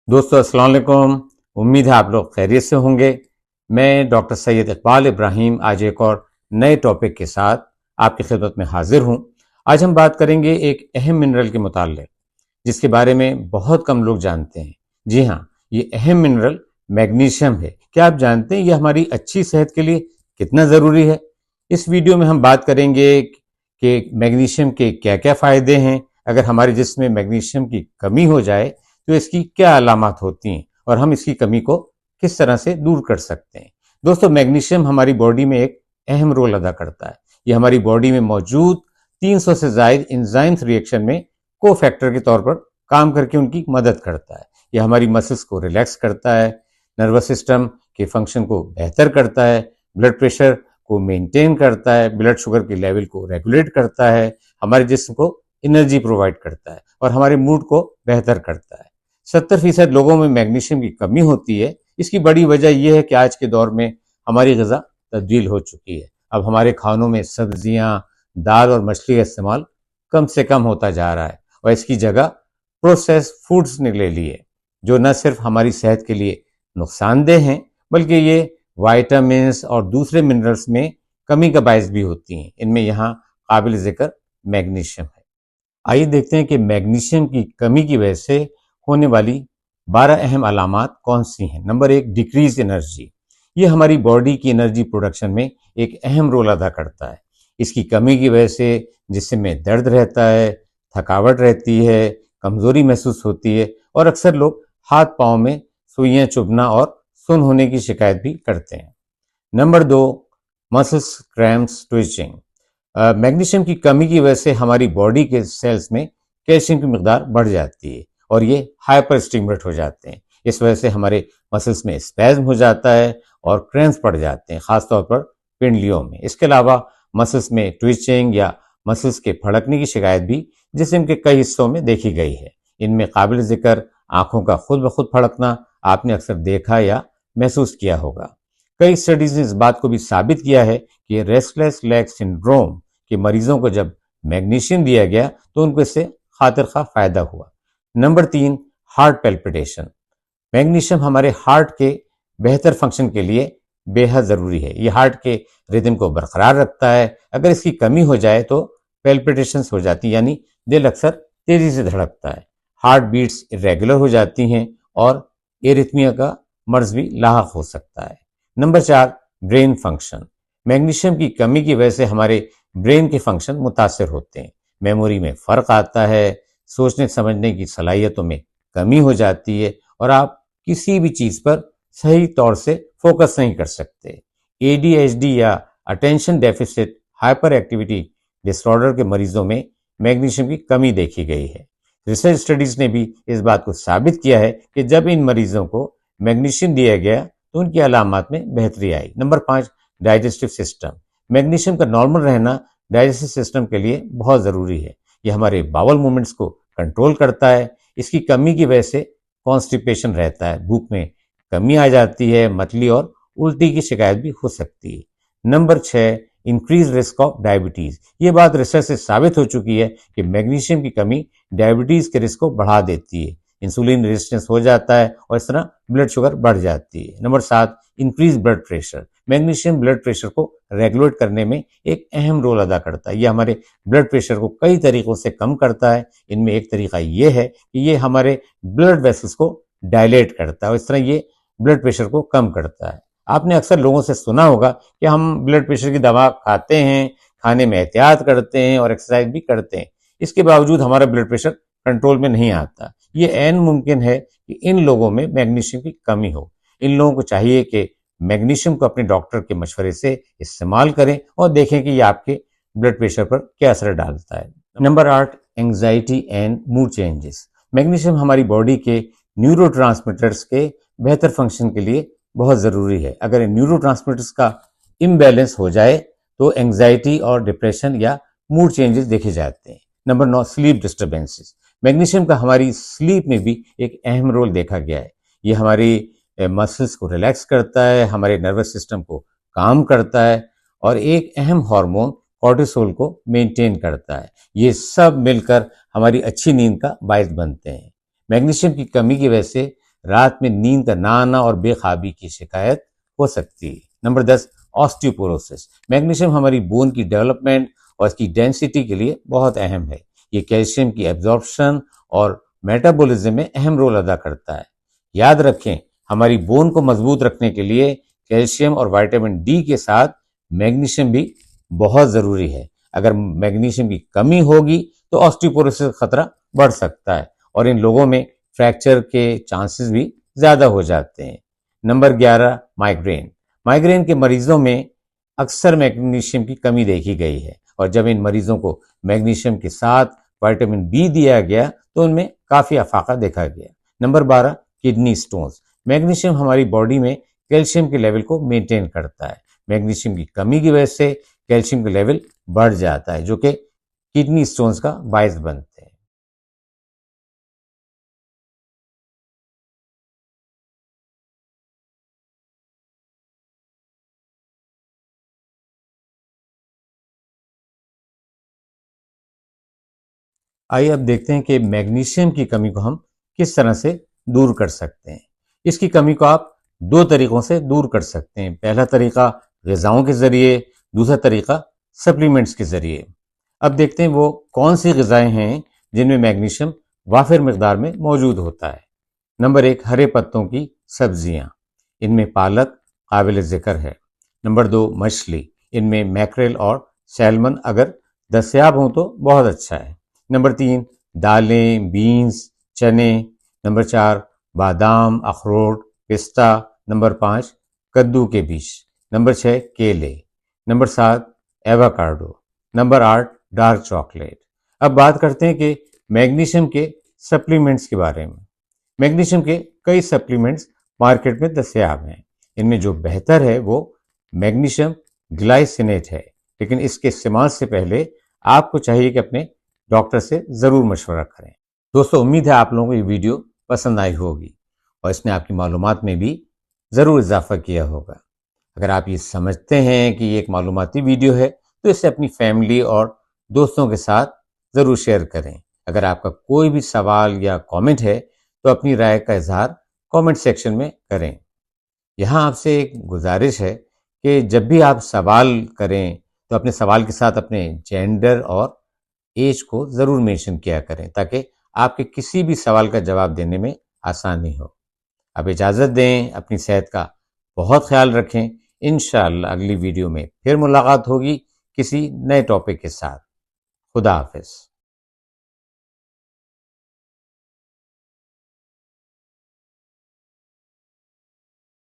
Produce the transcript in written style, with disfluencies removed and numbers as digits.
دوستو السلام علیکم، امید ہے آپ لوگ خیریت سے ہوں گے۔ میں ڈاکٹر سید اقبال ابراہیم آج ایک اور نئے ٹاپک کے ساتھ آپ کی خدمت میں حاضر ہوں۔ آج ہم بات کریں گے ایک اہم منرل کے متعلق جس کے بارے میں بہت کم لوگ جانتے ہیں۔ جی ہاں، یہ اہم منرل میگنیشیم ہے۔ کیا آپ جانتے ہیں یہ ہماری اچھی صحت کے لیے کتنا ضروری ہے؟ اس ویڈیو میں ہم بات کریں گے کہ میگنیشیم کے کیا کیا فائدے ہیں، اگر ہمارے جسم میں میگنیشیم کی کمی ہو جائے تو اس کی کیا علامات ہوتی ہیں اور ہم اس کی کمی کو کس طرح سے دور کر سکتے ہیں۔ دوستو، میگنیشیم ہماری باڈی میں ایک اہم رول ادا کرتا ہے۔ یہ ہماری باڈی میں موجود 300 سے زائد انزائمز ریئیکشن میں کو فیکٹر کے طور پر کام کر کے ان کی مدد کرتا ہے۔ یہ ہماری مسلز کو ریلیکس کرتا ہے، نروس سسٹم کے فنکشن کو بہتر کرتا ہے، بلڈ پریشر کو مینٹین کرتا ہے، بلڈ شوگر کے لیول کو ریگولیٹ کرتا ہے، ہمارے جسم کو انرجی پرووائڈ کرتا ہے اور ہمارے موڈ کو بہتر کرتا ہے۔ 70% لوگوں میں میگنیشیم کی کمی ہوتی ہے۔ اس کی بڑی وجہ یہ ہے کہ آج کے دور میں ہماری غذا تبدیل ہو چکی ہے۔ اب ہمارے کھانوں میں سبزیاں، دال اور مچھلی کا استعمال کم سے کم ہوتا جا رہا ہے اور اس کی جگہ پروسیس فوڈز نے لے لی ہے، جو نہ صرف ہماری صحت کے لیے نقصان دہ ہیں بلکہ یہ وائٹامنس اور دوسرے منرلز میں کمی کا باعث بھی ہوتی ہیں۔ ان میں یہاں قابل ذکر میگنیشیم ہے۔ آئیے دیکھتے ہیں کہ میگنیشیم کی کمی کی وجہ سے ہونے والی 12 اہم علامات کون سی ہیں۔ Number 1، decrease energy. یہ ہماری باڈی کی انرجی پروڈکشن میں ایک اہم رول ادا کرتا ہے۔ اس کی کمی کی وجہ سے جسم میں درد رہتا ہے، تھکاوٹ رہتی ہے، کمزوری محسوس ہوتی ہے اور اکثر لوگ ہاتھ پاؤں میں سوئیاں چبھنا اور سن ہونے کی شکایت بھی کرتے ہیں۔ Number 2، muscles cramps twitching. Magnesium کی کمی کی وجہ سے ہماری باڈی کے سیلز میں کیلشیم کی مقدار بڑھ جاتی ہے اور یہ ہائپر اسٹیمولیٹ ہو جاتے ہیں۔ اس وجہ سے ہمارے مسلز میں اسپیزم ہو جاتا ہے اور کریمپس پڑ جاتے ہیں، خاص طور پر پنڈلیوں میں۔ اس کے علاوہ مسلز میں ٹویچنگ یا مسلز کے پھڑکنے کی شکایت بھی جسم کے کئی حصوں میں دیکھی گئی ہے۔ ان میں قابل ذکر آنکھوں کا خود بخود پھڑکنا آپ نے اکثر دیکھا یا محسوس کیا ہوگا۔ کئی اسٹڈیز نے اس بات کو بھی ثابت کیا ہے کہ ریسٹلیس لیگ سنڈروم کے مریضوں کو جب میگنیشیم دیا گیا تو ان کو اس سے خاطر خواہ فائدہ ہوا۔ Number 3، heart palpitation. میگنیشیم ہمارے ہارٹ کے بہتر فنکشن کے لیے بے حد ضروری ہے۔ یہ ہارٹ کے ردم کو برقرار رکھتا ہے۔ اگر اس کی کمی ہو جائے تو پیلپٹیشنز ہو جاتی، یعنی دل اکثر تیزی سے دھڑکتا ہے، ہارٹ بیٹس irregular ہو جاتی ہیں اور ایریتھمیا کا مرض بھی لاحق ہو سکتا ہے۔ Number 4، brain function. میگنیشیم کی کمی کی وجہ سے ہمارے برین کے فنکشن متاثر ہوتے ہیں، میموری میں فرق آتا ہے، سوچنے سمجھنے کی صلاحیتوں میں کمی ہو جاتی ہے اور آپ کسی بھی چیز پر صحیح طور سے فوکس نہیں کر سکتے۔ ADHD یا اٹینشن ڈیفیسٹ ہائپر ایکٹیویٹی ڈس آرڈر کے مریضوں میں میگنیشیم کی کمی دیکھی گئی ہے۔ ریسرچ اسٹڈیز نے بھی اس بات کو ثابت کیا ہے کہ جب ان مریضوں کو میگنیشیم دیا گیا تو ان کی علامات میں بہتری آئی۔ Number 5، digestive system. میگنیشیم کا نارمل رہنا ڈائجسٹو سسٹم کے لیے بہت ضروری ہے۔ یہ ہمارے باول موومنٹس کو کنٹرول کرتا ہے۔ اس کی کمی کی وجہ سے کانسٹیپیشن رہتا ہے، بھوک میں کمی آ جاتی ہے، متلی اور الٹی کی شکایت بھی ہو سکتی ہے۔ Number 6، increase risk of diabetes. یہ بات ریسرچ سے ثابت ہو چکی ہے کہ میگنیشیم کی کمی ڈائبٹیز کے رسک کو بڑھا دیتی ہے، انسولین ریزسٹنس ہو جاتا ہے اور اس طرح بلڈ شوگر بڑھ جاتی ہے۔ Number 7، increase blood pressure. Magnesium blood pressure کو ریگولیٹ کرنے میں ایک اہم رول ادا کرتا ہے۔ یہ ہمارے بلڈ پریشر کو کئی طریقوں سے کم کرتا ہے۔ ان میں ایک طریقہ یہ ہے کہ یہ ہمارے بلڈ ویسلز کو ڈائلیٹ کرتا ہے اور اس طرح یہ بلڈ پریشر کو کم کرتا ہے۔ آپ نے اکثر لوگوں سے سنا ہوگا کہ ہم بلڈ پریشر کی دوا کھاتے ہیں، کھانے میں احتیاط کرتے ہیں اور ایکسرسائز بھی کرتے ہیں، اس کے باوجود ہمارا بلڈ پریشر کنٹرول میں نہیں آتا۔ یہ عین ممکن ہے کہ ان لوگوں میں میگنیشیم کی کمی ہو۔ ان لوگوں کو چاہیے کہ میگنیشیم کو اپنے ڈاکٹر کے مشورے سے استعمال کریں اور دیکھیں کہ یہ آپ کے بلڈ پریشر پر کیا اثر ڈالتا ہے۔ Number 8، anxiety and mood changes. Magnesium ہماری باڈی کے نیورو ٹرانسمیٹرز کے بہتر فنکشن کے لیے بہت ضروری ہے۔ اگر ان نیورو ٹرانسمیٹرز کا امبیلنس ہو جائے تو اینگزائٹی اور ڈپریشن یا موڈ چینجز دیکھے جاتے ہیں۔ Number 9، slip ڈسٹربینسز۔ میگنیشیم کا ہماری سلیپ میں بھی ایک اہم رول دیکھا گیا ہے۔ یہ ہماری مسلز کو ریلیکس کرتا ہے، ہمارے نروس سسٹم کو کام کرتا ہے اور ایک اہم ہارمون کورٹیسول کو مینٹین کرتا ہے۔ یہ سب مل کر ہماری اچھی نیند کا باعث بنتے ہیں۔ میگنیشیم کی کمی کی وجہ سے رات میں نیند کا نہ آنا اور بے خوابی کی شکایت ہو سکتی ہے۔ نمبر 10، آسٹیوپوروسس۔ میگنیشیم ہماری بون کی ڈیولپمنٹ اور اس کی ڈینسٹی کے لیے بہت اہم ہے۔ یہ کیلشیم کی ایبزارپشن اور میٹابولزم میں اہم رول ادا کرتا ہے۔ یاد رکھیں، ہماری بون کو مضبوط رکھنے کے لیے کیلشیم اور وائٹامن ڈی کے ساتھ میگنیشیم بھی بہت ضروری ہے۔ اگر میگنیشیم کی کمی ہوگی تو آسٹیوپوروسس کا خطرہ بڑھ سکتا ہے اور ان لوگوں میں فریکچر کے چانسز بھی زیادہ ہو جاتے ہیں۔ Number 11، migraine. مائیگرین کے مریضوں میں اکثر میگنیشیم کی کمی دیکھی گئی ہے، اور جب ان مریضوں کو میگنیشیم کے ساتھ وائٹامن بی دیا گیا تو ان میں کافی افاقہ دیکھا گیا۔ Number 12، kidney stones. میگنیشیم ہماری باڈی میں کیلشیم کے لیول کو مینٹین کرتا ہے۔ میگنیشیم کی کمی کی وجہ سے کیلشیم کا لیول بڑھ جاتا ہے، جو کہ کڈنی سٹونز کا باعث بنتے ہیں۔ آئیے اب دیکھتے ہیں کہ میگنیشیم کی کمی کو ہم کس طرح سے دور کر سکتے ہیں۔ اس کی کمی کو آپ دو طریقوں سے دور کر سکتے ہیں۔ پہلا طریقہ غذاؤں کے ذریعے، دوسرا طریقہ سپلیمنٹس کے ذریعے۔ اب دیکھتے ہیں وہ کون سی غذائیں ہیں جن میں میگنیشیم وافر مقدار میں موجود ہوتا ہے۔ نمبر 1، ہرے پتوں کی سبزیاں، ان میں پالک قابل ذکر ہے۔ نمبر 2، مچھلی، ان میں میکریل اور سیلمن اگر دستیاب ہوں تو بہت اچھا ہے۔ نمبر 3، دالیں، بینز، چنے۔ نمبر 4، بادام، اخروٹ، پستہ۔ نمبر 5، کدو کے بیج۔ نمبر 6، کیلے۔ Number 7، avocado. Number 8، dark chocolate. اب بات کرتے ہیں کہ میگنیشیم کے سپلیمنٹس کے بارے میں۔ میگنیشیم کے کئی سپلیمنٹس مارکیٹ میں دستیاب ہیں۔ ان میں جو بہتر ہے وہ میگنیشیم گلائسینیٹ ہے، لیکن اس کے استعمال سے پہلے آپ کو چاہیے کہ اپنے ڈاکٹر سے ضرور مشورہ کریں۔ دوستو، امید ہے آپ لوگوں کو یہ ویڈیو پسند آئی ہوگی اور اس نے آپ کی معلومات میں بھی ضرور اضافہ کیا ہوگا۔ اگر آپ یہ سمجھتے ہیں کہ یہ ایک معلوماتی ویڈیو ہے تو اسے اپنی فیملی اور دوستوں کے ساتھ ضرور شیئر کریں۔ اگر آپ کا کوئی بھی سوال یا کامنٹ ہے تو اپنی رائے کا اظہار کامنٹ سیکشن میں کریں۔ یہاں آپ سے ایک گزارش ہے کہ جب بھی آپ سوال کریں تو اپنے سوال کے ساتھ اپنے جینڈر اور ایج کو ضرور مینشن کیا کریں تاکہ آپ کے کسی بھی سوال کا جواب دینے میں آسانی ہو۔ اب اجازت دیں، اپنی صحت کا بہت خیال رکھیں۔ انشاءاللہ اگلی ویڈیو میں پھر ملاقات ہوگی کسی نئے ٹاپک کے ساتھ۔ خدا حافظ۔